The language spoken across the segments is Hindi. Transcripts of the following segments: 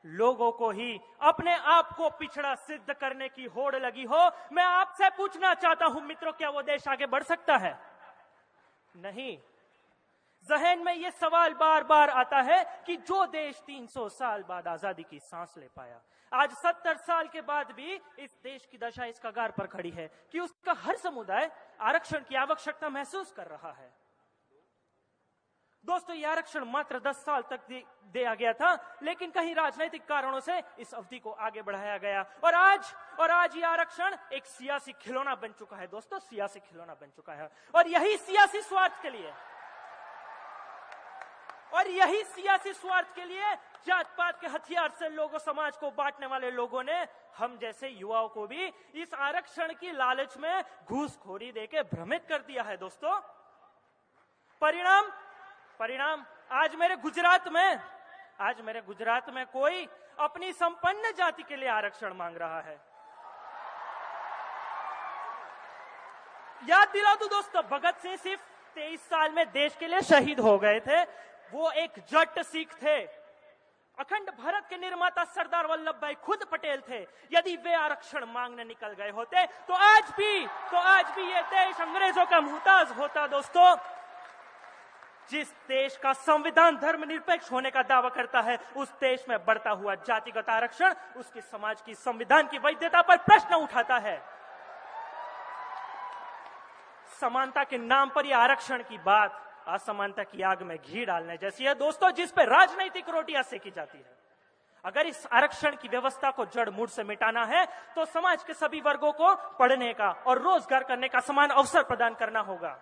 लोगों को ही अपने आप को पिछड़ा सिद्ध करने की होड़ लगी हो। मैं आपसे पूछना चाहता हूं मित्रों, क्या वो देश आगे बढ़ सकता है? नहीं। जहन में ये सवाल बार बार आता है कि जो देश 300 साल बाद आजादी की सांस ले पाया, आज 70 साल के बाद भी इस देश की दशा इस कगार पर खड़ी है कि उसका हर समुदाय आरक्षण की आवश्यकता महसूस कर रहा है। दोस्तों, यह आरक्षण मात्र 10 साल तक दिया गया था, लेकिन कहीं राजनीतिक कारणों से इस अवधि को आगे बढ़ाया गया और आज यह आरक्षण एक सियासी खिलौना बन चुका है। दोस्तों, सियासी खिलौना बन चुका है और यही सियासी स्वार्थ के लिए जात पात के हथियार से लोगों समाज को बांटने वाले लोगों ने हम जैसे युवाओं को भी इस आरक्षण की लालच में घूसखोरी देके भ्रमित कर दिया है। दोस्तों, परिणाम आज मेरे गुजरात में कोई अपनी संपन्न जाति के लिए आरक्षण मांग रहा है। याद दिला दूं दोस्तों, भगत सिंह सिर्फ 23 साल में देश के लिए शहीद हो गए थे। वो एक जट सिख थे। अखंड भारत के निर्माता सरदार वल्लभ भाई खुद पटेल थे। यदि वे आरक्षण मांगने निकल गए होते तो आज भी ये देश अंग्रेजों का मुहताज होता। दोस्तों, जिस देश का संविधान धर्मनिरपेक्ष होने का दावा करता है, उस देश में बढ़ता हुआ जातिगत आरक्षण उसके समाज की संविधान की वैधता पर प्रश्न उठाता है। समानता के नाम पर यह आरक्षण की बात असमानता की आग में घी डालने जैसी है दोस्तों, जिस पर राजनीतिक रोटियां सेकी जाती है। अगर इस आरक्षण की व्यवस्था को जड़ मूल से मिटाना है तो समाज के सभी वर्गों को पढ़ने का और रोजगार करने का समान अवसर प्रदान करना होगा।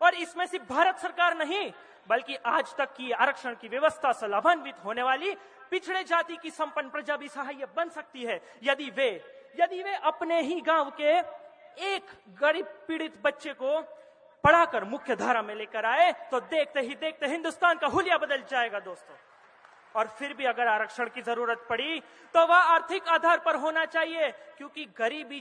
और इसमें सिर्फ भारत सरकार नहीं, बल्कि आज तक की आरक्षण की व्यवस्था से लाभान्वित होने वाली पिछड़े जाति की संपन्न प्रजा भी सहायक बन सकती है, यदि वे अपने ही गांव के एक गरीब पीड़ित बच्चे को पढ़ाकर मुख्य धारा में लेकर आए तो देखते ही देखते हिंदुस्तान का हुलिया बदल जाएगा। दोस्तों, और फिर भी अगर आरक्षण की जरूरत पड़ी तो वह आर्थिक आधार पर होना चाहिए, क्योंकि गरीबी